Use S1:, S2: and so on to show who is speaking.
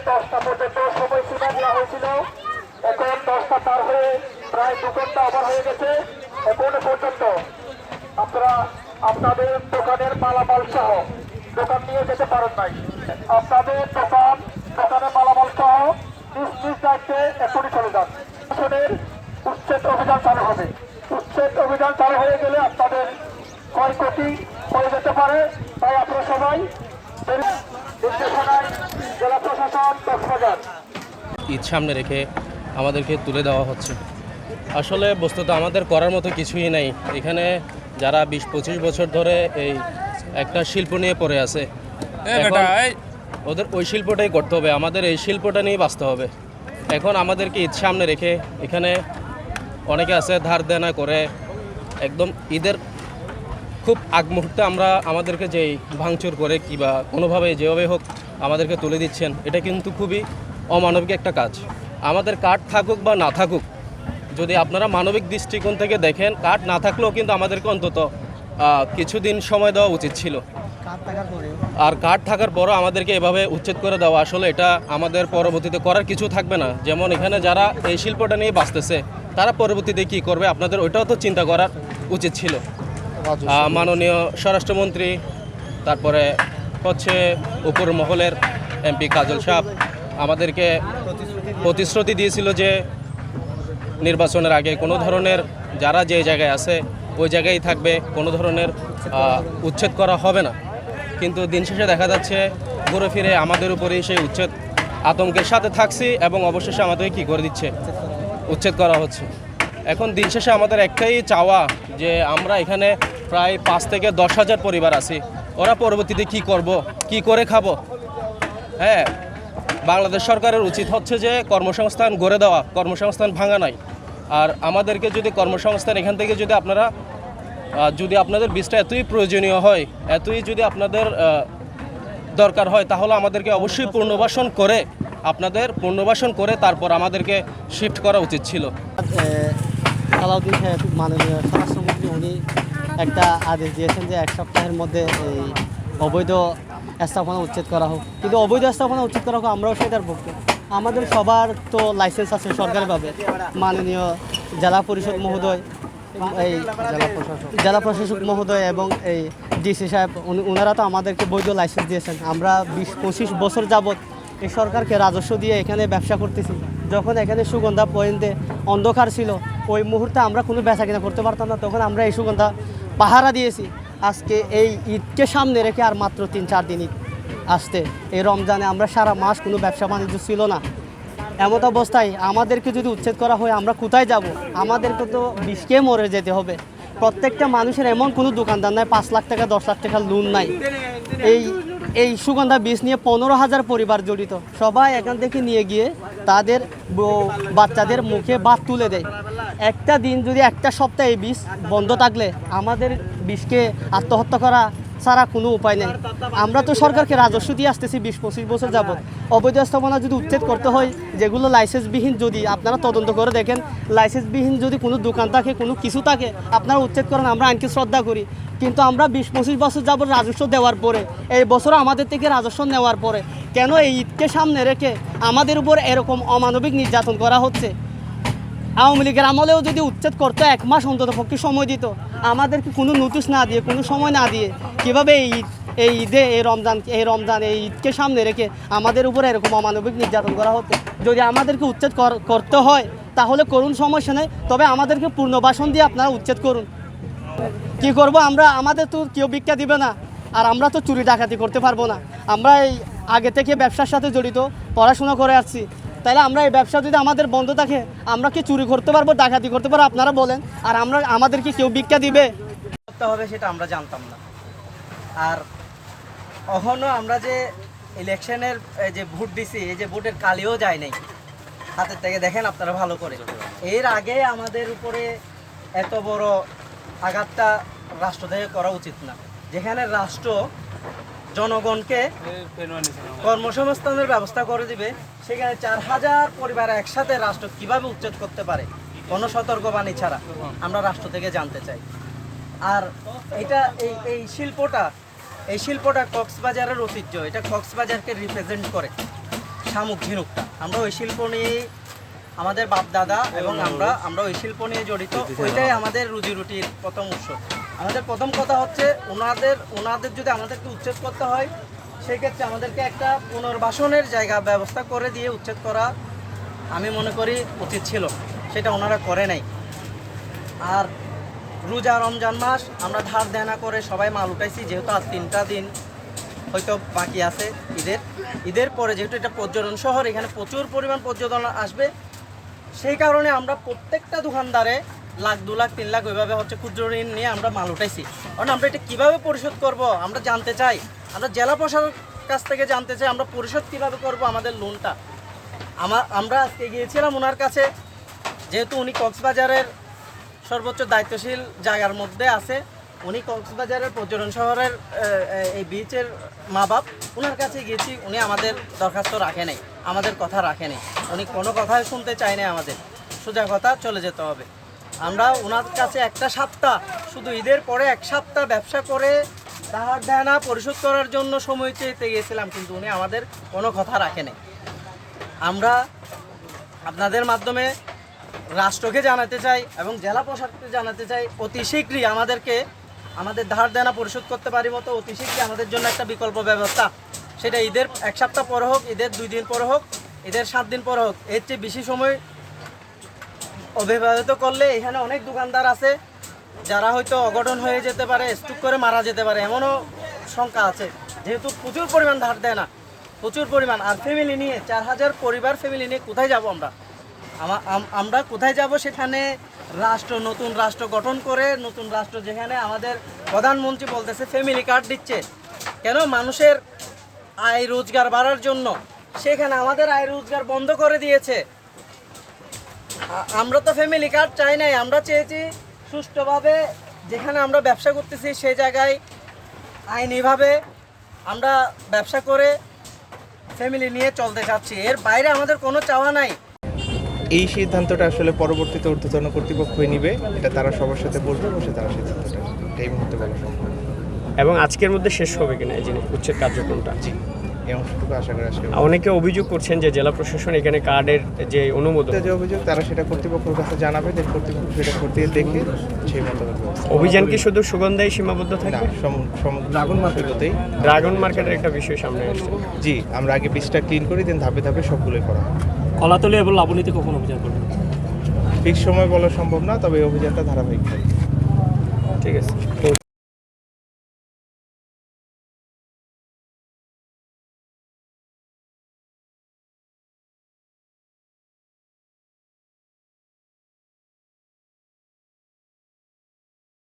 S1: 10টা পর্যন্ত সময়সীমা দেওয়া হয়েছিল। এখন 10টা পার হয়ে প্রায় 2 ঘন্টা ওভার হয়ে গেছে। এখনো পর্যন্ত আপনারা আপনাদের দোকানের মালামাল সহ দোকান নিয়ে যেতে পারেন নাই। আপনাদের দোকানের মালামাল সহ নিজ নিজ দায়িত্বে এখনই চলে যান। আসনের উচ্ছেদ অভিযান চালু হবে। উচ্ছেদ অভিযান চালু হয়ে গেলে আপনাদের ক্ষয়ক্ষতি হয়ে যেতে পারে, তাই আপনারা সবাই নির্দেশনায় জেলা প্রশাসন কক্সবাজার
S2: ঈদ সামনে রেখে আমাদেরকে তুলে দেওয়া হচ্ছে। আসলে বস্তুত আমাদের করার মতো কিছুই নাই। এখানে যারা 20-25 বছর ধরে এই একটা শিল্প নিয়ে পড়ে আছে, এখন ওদের ওই শিল্পটাই করতে হবে, আমাদের এই শিল্পটা নিয়ে বাঁচতে হবে। এখন আমাদেরকে ঈদ সামনে রেখে এখানে অনেকে আছে ধার দেনা করে একদম ঈদের খুব আগ মুহূর্তে আমাদেরকে যেই ভাঙচুর করে কিংবা কোনোভাবে যেভাবে হোক আমাদেরকে তুলে দিচ্ছেন, এটা কিন্তু খুবই অমানবিক একটা কাজ। আমাদের কার্ড থাকুক বা না থাকুক, যদি আপনারা মানবিক দৃষ্টিকোণ থেকে দেখেন, কার্ড না থাকলেও কিন্তু আমাদেরকে অন্তত কিছুদিন সময় দেওয়া উচিত ছিল। আর কার্ড থাকার পরও আমাদেরকে এভাবে উচ্ছেদ করে দেওয়া, আসলে এটা আমাদের পরবর্তীতে করার কিছু থাকবে না। যেমন এখানে যারা এই শিল্পটা নিয়ে বাঁচতেছে, তারা পরবর্তীতে কি করবে আপনাদের ওইটাও তো চিন্তা করার উচিত ছিল। মাননীয় স্বরাষ্ট্রমন্ত্রী, তারপরে হচ্ছে উপর মহলের এমপি কাজল সাহেব আমাদেরকে প্রতিশ্রুতি দিয়েছিল যে নির্বাচনের আগে কোনো ধরনের যারা যে জায়গায় আছে ওই জায়গায় থাকবে, কোনো ধরনের উচ্ছেদ করা হবে না। কিন্তু দিন শেষে দেখা যাচ্ছে ঘুরে ফিরে আমাদের উপরেই সেই উচ্ছেদ আতঙ্কের সাথে থাকছি এবং অবশেষে আমাদের কি করে দিচ্ছে, উচ্ছেদ করা হচ্ছে। এখন দিন শেষে আমাদের একটাই চাওয়া যে আমরা এখানে প্রায় 5 থেকে 10 হাজার পরিবার আছি, ওরা পরবর্তীতে কি করব, কি করে খাবো? হ্যাঁ, বাংলাদেশ সরকারের উচিত হচ্ছে যে কর্মসংস্থান গড়ে দেওয়া, কর্মসংস্থান ভাঙা নাই। আর আমাদেরকে যদি কর্মসংস্থান এখান থেকে যদি আপনারা যদি আপনাদের বীজটা এতই প্রয়োজনীয় হয়, এতই যদি আপনাদের দরকার হয়, তাহলে আমাদেরকে অবশ্যই পুনর্বাসন করে তারপর আমাদেরকে শিফট করা উচিত ছিল।
S3: সালাউদ্দিন সাহেব মাননীয় স্বরাষ্ট্রমন্ত্রী উনি একটা আদেশ দিয়েছেন যে 1 সপ্তাহের মধ্যে এই অবৈধ স্থাপনা উচ্ছেদ করা হোক। কিন্তু অবৈধ স্থাপনা উচ্ছেদ করা হোক আমরাও সেটার পক্ষে। আমাদের সবার তো লাইসেন্স আছে সরকারিভাবে। মাননীয় জেলা পরিষদ মহোদয়, এই জেলা প্রশাসক মহোদয় এবং এই ডিসি সাহেব ওনারা তো আমাদেরকে বৈধ লাইসেন্স দিয়েছেন। আমরা 20-25 বছর যাবৎ এই সরকারকে রাজস্ব দিয়ে এখানে ব্যবসা করতেছি। যখন এখানে সুগন্ধা পয়েন্টে অন্ধকার ছিল, ওই মুহূর্তে আমরা কোনো বেচা কিনা করতে পারতাম না, তখন আমরা এই সুগন্ধা পাহারা দিয়েছি। আজকে এই ঈদকে সামনে রেখে আর মাত্র 3-4 দিন ঈদ আসতে, এই রমজানে আমরা সারা মাস কোনো ব্যবসা বাণিজ্য ছিল না। এমত অবস্থায় আমাদেরকে যদি উচ্ছেদ করা হয় আমরা কোথায় যাব? আমাদেরকে তো বিষকে মরে যেতে হবে। প্রত্যেকটা মানুষের এমন কোনো দোকানদার নাই 5 লাখ টাকা 10 লাখ টাকা লোন নাই। এই সুগন্ধা বীজ নিয়ে 15,000 পরিবার জড়িত। সবাই এখান থেকে নিয়ে গিয়ে তাদের বাচ্চাদের মুখে ভাত তুলে দেয়। একটা দিন যদি একটা সপ্তাহ এই বীজ বন্ধ থাকলে আমাদের বীজকে আত্মহত্যা করা ছাড়া কোনো উপায় নেই। আমরা তো সরকারকে রাজস্ব দিয়ে আসতেছি 20-25 বছর যাবত। অবৈধ স্থাপনা যদি উচ্ছেদ করতে হয়, যেগুলো লাইসেন্সবিহীন, যদি আপনারা তদন্ত করে দেখেন লাইসেন্সবিহীন যদি কোনো দোকান থাকে, কোনো কিছু থাকে, আপনারা উচ্ছেদ করেন, আমরা আইনকে শ্রদ্ধা করি। কিন্তু আমরা 20-25 বছর যাবত রাজস্ব দেওয়ার পরে, এই বছরও আমাদের থেকে রাজস্ব নেওয়ার পরে কেন এই ঈদকে সামনে রেখে আমাদের উপর এরকম অমানবিক নির্যাতন করা হচ্ছে? আওয়ামী লীগের আমলেও যদি উচ্ছেদ করতে 1 মাস অন্তত পক্ষে সময় দিত, আমাদেরকে কোনো নোটিশ না দিয়ে, কোনো সময় না দিয়ে কীভাবে এই ঈদে এই রমজান এই ঈদকে সামনে রেখে আমাদের উপরে এরকম অমানবিক নির্যাতন করা হতো? যদি আমাদেরকে উচ্ছেদ করতে হয় তাহলে করুন, সমস্যা নেই, তবে আমাদেরকে পুনর্বাসন দিয়ে আপনারা উচ্ছেদ করুন। কি করব আমরা? আমাদের তো কেউ ভিক্ষা দিবে না, আর আমরা তো চুরি ডাকাতি করতে পারবো না। আমরা এই আগে থেকে ব্যবসার সাথে জড়িত, পড়াশোনা করে আসছি, তাহলে আমরা এই ব্যবসা যদি আমাদের বন্ধ থাকে আমরা কি চুরি করতে পারবো, ডাকাতি করতে পারবো? আপনারা বলেন। আর আমাদের কি কেউ ভিক্ষা দিবে?
S4: করতে হবে সেটা আমরা জানতাম না। আর এখনও আমরা যে ইলেকশনের যে ভোট দিছি, এই যে ভোটের কালিও যায় নাই হাতের থেকে, দেখেন আপনারা ভালো করে। এর আগে আমাদের উপরে এত বড় আঘাতটা রাষ্ট্র থেকে করা উচিত না, যেখানে রাষ্ট্র জনগণকে কর্মসংস্থানের ব্যবস্থা করে দিবে, সেখানে 4,000 পরিবার একসাথে রাষ্ট্র কিভাবে উচ্ছেদ করতে পারে কোনো সতর্কবাণী ছাড়া, আমরা রাষ্ট্র থেকে জানতে চাই। আর এটা এই শিল্পটা কক্সবাজারের ঐতিহ্য, এটা কক্সবাজারকে রিপ্রেজেন্ট করে। শামুক ঝিনুকটা, আমরা ওই শিল্প নিয়েই আমাদের বাপ দাদা এবং আমরা ওই শিল্প নিয়ে জড়িত, ওইটাই আমাদের রুজি রুটির প্রথম উৎস। আমাদের প্রথম কথা হচ্ছে ওনাদের যদি আমাদেরকে উচ্ছেদ করতে হয়, সেক্ষেত্রে আমাদেরকে একটা পুনর্বাসনের জায়গা ব্যবস্থা করে দিয়ে উচ্ছেদ করা আমি মনে করি উচিত ছিল, সেটা ওনারা করে নাই। আর রোজা রমজান মাস আমরা ধার দেনা করে সবাই মাল উঠাইছি, যেহেতু আর 3টা দিন হয়তো বাকি আছে ঈদের পরে, যেহেতু এটা পর্যটন শহর, এখানে প্রচুর পরিমাণ পর্যটন আসবে, সেই কারণে আমরা প্রত্যেকটা দোকানদারে লাখ 2 লাখ 3 লাখ ওইভাবে হচ্ছে ক্ষুদ্র ঋণ নিয়ে আমরা মাল উঠাইছি। কারণ আমরা এটা কীভাবে পরিশোধ করব আমরা জানতে চাই, আমরা জেলা প্রশাসনের কাছ থেকে জানতে চাই আমরা পরিশোধ কীভাবে করব আমাদের লোনটা। আমরা আজকে গিয়েছিলাম ওনার কাছে, যেহেতু উনি কক্সবাজারের সর্বোচ্চ দায়িত্বশীল জায়গার মধ্যে আছে, উনি কক্সবাজারের পর্যটন শহরের এই বিচের মা বাপ, ওনার কাছে গিয়েছি, উনি আমাদের দরখাস্ত রাখে নাই, আমাদের কথা রাখে নাই, উনি কোনো কথাই শুনতে চায় না, আমাদের সোজা কথা চলে যেতে হবে। আমরা ওনার কাছে একটা সপ্তাহ, শুধু ঈদের পরে 1 সপ্তাহ ব্যবসা করে ধার দেনা পরিশোধ করার জন্য সময় চেয়ে গিয়েছিলাম, কিন্তু উনি আমাদের কোনো কথা রাখে নাই। আমরা আপনাদের মাধ্যমে রাষ্ট্রকে জানাতে চাই এবং জেলা প্রশাসনকে জানাতে চাই, অতি শীঘ্রই আমাদের ধার দেনা পরিশোধ করতে পারি মতো অতি শীঘ্রই আমাদের জন্য একটা বিকল্প ব্যবস্থা, সেটা ঈদের 1 সপ্তাহ পরে হোক, ঈদের 2 দিন পরে হোক, ঈদের 7 দিন পরে হোক, এর চেয়ে বেশি সময় অব্যাহত করলে এখানে অনেক দোকানদার আছে যারা হয়তো অঘটন হয়ে যেতে পারে, স্ট্রোক করে মারা যেতে পারে, এমনও শঙ্কা আছে, যেহেতু প্রচুর পরিমাণ ধার দেয় না, প্রচুর পরিমাণ। আর ফ্যামিলি নিয়ে 4000 পরিবার ফ্যামিলি নিয়ে কোথায় যাব আমরা কোথায় যাব? সেখানে নতুন রাষ্ট্র গঠন করে, নতুন রাষ্ট্র যেখানে আমাদের প্রধানমন্ত্রী বলতেছে ফ্যামিলি কার্ড দিচ্ছে, কেন? মানুষের আয় রোজগার বাড়ার জন্য, সেখানে আমাদের আয় রোজগার বন্ধ করে দিয়েছে। আমরা তো ফ্যামিলি কার্ড চাই নাই, আমরা চেয়েছি সুষ্ঠুভাবে যেখানে আমরা ব্যবসা করতেছি সেই জায়গায় আইনিভাবে আমরা ব্যবসা করে ফ্যামিলি নিয়ে চলতে চাচ্ছি, এর বাইরে আমাদের কোনো চাওয়া নাই।
S5: এই সিদ্ধান্তটা আসলে পরবর্তীতে ঊর্ধ্বতন কর্তৃপক্ষই নিবে, এটা তারা সবার সাথে বলবে, বসে তারা সিদ্ধান্তটা এই মুহূর্তে বলা সম্ভব না।
S6: এবং আজকের মধ্যে শেষ হবে কিনা এই জিনিস উচ্ছেদ কার্যক্রমটা?
S5: জি, এই অংশটুকু আশা করি আজকে।
S6: অনেকে অভিযোগ করছেন যে জেলা প্রশাসন এখানে কার্ডের যে অনুমোদন,
S5: যে অভিযোগ তারা সেটা কর্তৃপক্ষের কাছে জানাবে, দেন কর্তৃপক্ষ সেটা খতিয়ে দেখে সেই মোতাবেক ব্যবস্থা।
S6: অভিযান কি শুধু সুগন্ধায় সীমাবদ্ধ
S5: না,
S6: থাকবে?
S5: ড্রাগন মার্কেটতেই।
S6: ড্রাগন মার্কেটের একটা বিষয় সামনে আসছে।
S5: জি, আমরা আগে বীজটা ক্লিন করি, দেন ধাপে ধাপে সবগুলোই করা হয়।
S6: কলাতলি এবং লাবণীতে কখন অভিযান করবেন?
S5: ফিক্স সময় বলা সম্ভব না, তবে এই অভিযানটা ধারাবাহিক থাকবে।
S6: ঠিক আছে।